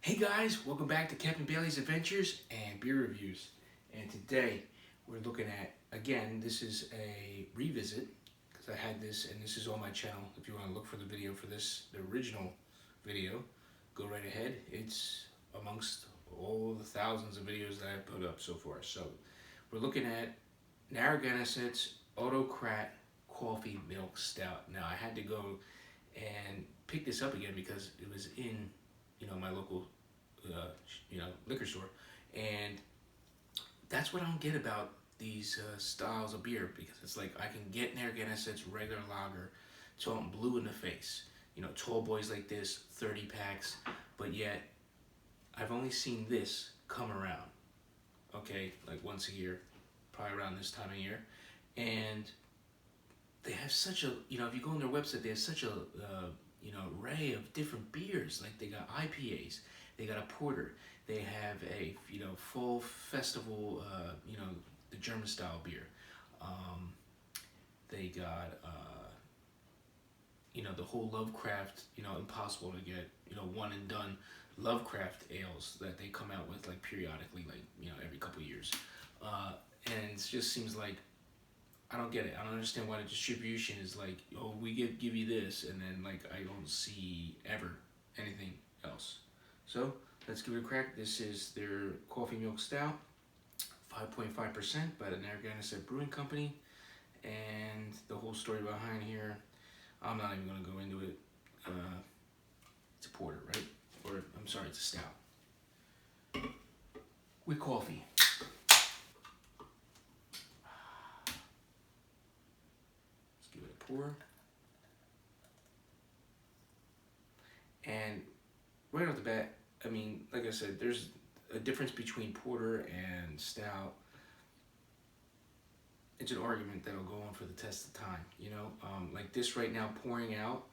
Hey guys, welcome back to Captain Bailey's Adventures and Beer Reviews. And today we're looking at, again, this is a revisit because I had this and this is on my channel. If you want to look for the video for this, the original video, go right ahead. It's amongst all the thousands of videos that I've put up so far. So we're looking at Narragansett's Autocrat Coffee Milk Stout. Now I had to go and pick this up again because it was in my local liquor store, and that's what I don't get about these styles of beer, because it's like I can get Narragansett's regular lager till I'm blue in the face, tall boys like this, 30 packs, but yet I've only seen this come around, okay, like once a year, probably around this time of year, and they have such a, if you go on their website, they have such a, array of different beers. Like they got IPAs, they got a porter, they have a, full festival, the German style beer. They got, the whole Lovecraft, impossible to get, one and done Lovecraft ales that they come out with like periodically, like, every couple of years. And it just seems like, I don't get it. I don't understand why the distribution is like, oh, we give you this, and then like I don't see ever anything else. So let's give it a crack. This is their coffee milk stout, 5.5% by the Narragansett Brewing Company, and the whole story behind here, I'm not even gonna go into it. It's a porter, right? Or I'm sorry, it's a stout with coffee. Pour. And right off the bat, I mean, like I said, there's a difference between porter and stout. It's an argument that'll go on for the test of time, like this right now pouring out,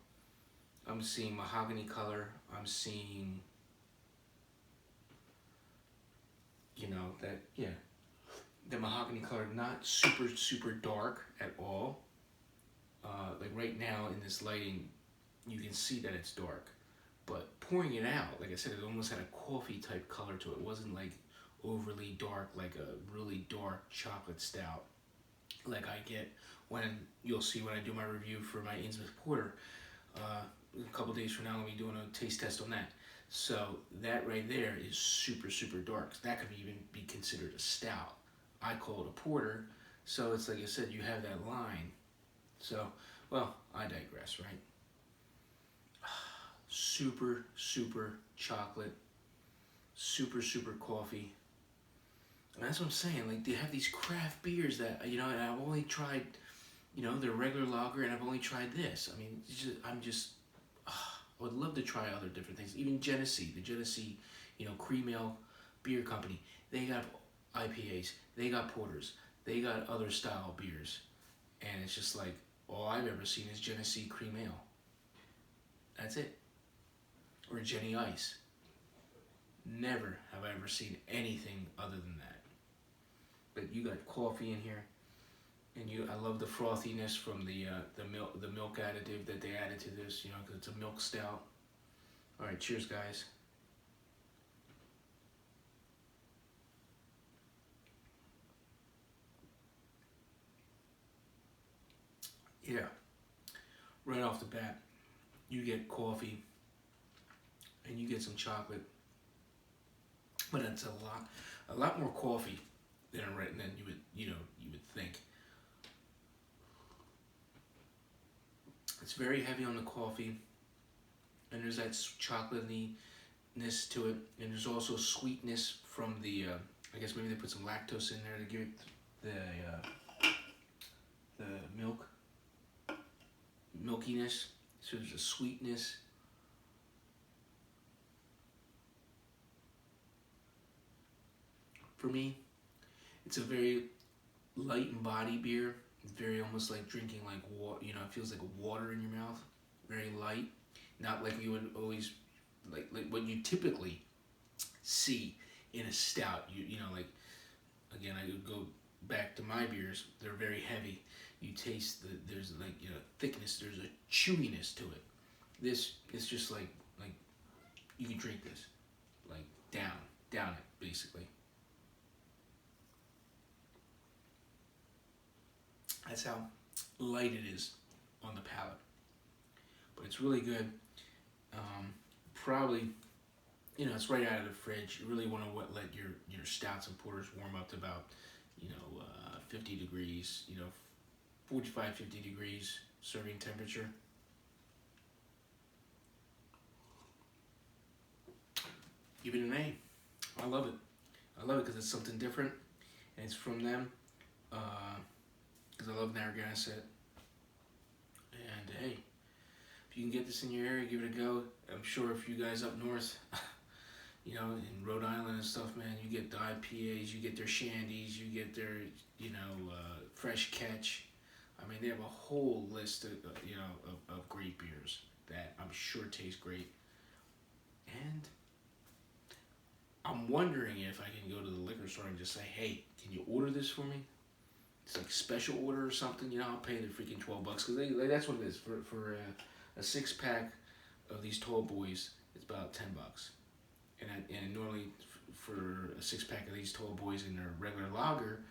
I'm seeing mahogany color, I'm seeing, the mahogany color, not super dark at all. Like right now in this lighting, you can see that it's dark, but pouring it out, like I said, it almost had a coffee type color to it. It wasn't like overly dark, like a really dark chocolate stout, like I get when, you'll see when I do my review for my Innsmouth Porter. A couple days from now, I'll be doing a taste test on that. So that right there is super dark. That could even be considered a stout. I call it a porter. So it's like I said, you have that line. So, well, I digress, right? Super chocolate, super coffee. And that's what I'm saying. Like, they have these craft beers that, and I've only tried, their regular lager, and I've only tried this. I mean, I would love to try other different things. Even Genesee, the Genesee, Cream Ale Beer Company, they got IPAs, they got porters, they got other style beers. And it's just like, all I've ever seen is Genesee Cream Ale. That's it. Or Jenny Ice. Never have I ever seen anything other than that. But you got coffee in here, and I love the frothiness from the milk additive that they added to this, because it's a milk stout. All right, cheers, guys. Yeah, right off the bat, you get coffee and you get some chocolate, but it's a lot more coffee than you would think. It's very heavy on the coffee, and there's that chocolatiness to it, and there's also sweetness from the. I guess maybe they put some lactose in there to give it the milkiness. So there's a sweetness. For me, it's a very light and body beer. It's very almost like drinking like water. It feels like water in your mouth. Very light, not like you would always like what you typically see in a stout. Like, again, I would go back to my beers. They're very heavy. You taste there's like thickness. There's a chewiness to it. This is just like you can drink this. like down it basically. That's how light it is on the palate, but it's really good. Probably, it's right out of the fridge. You really want to let your stouts and porters warm up to about 50 degrees, 45, 50 degrees serving temperature. Give it an A. I love it. I love it because it's something different, and it's from them. Because I love Narragansett. And hey, if you can get this in your area, give it a go. I'm sure if you guys up north, in Rhode Island and stuff, man, you get the IPAs, you get their shandies, you get their, fresh catch. I mean, they have a whole list of great beers that I'm sure taste great. And I'm wondering if I can go to the liquor store and just say, hey, can you order this for me? It's like special order or something, I'll pay the freaking $12 because that's what it is for a 6-pack of these tall boys. It's about $10, and normally for a 6-pack of these tall boys in their regular lager,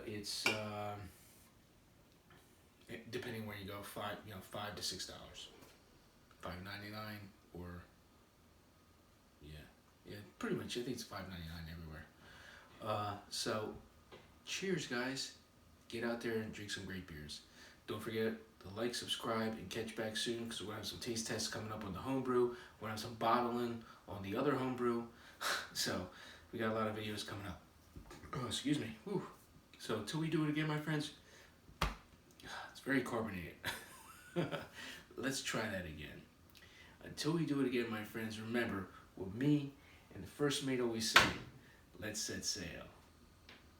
it's depending where you go, $5 to $6, $5.99 or yeah, pretty much. I think it's $5.99 everywhere. So. Cheers, guys. Get out there and drink some great beers. Don't forget to like, subscribe, and catch back soon because we're going to have some taste tests coming up on the homebrew. We're going to have some bottling on the other homebrew. So we got a lot of videos coming up. Oh, excuse me. Whew. So until we do it again, my friends, it's very carbonated. Let's try that again. Until we do it again, my friends, remember what me and the first mate always say, let's set sail.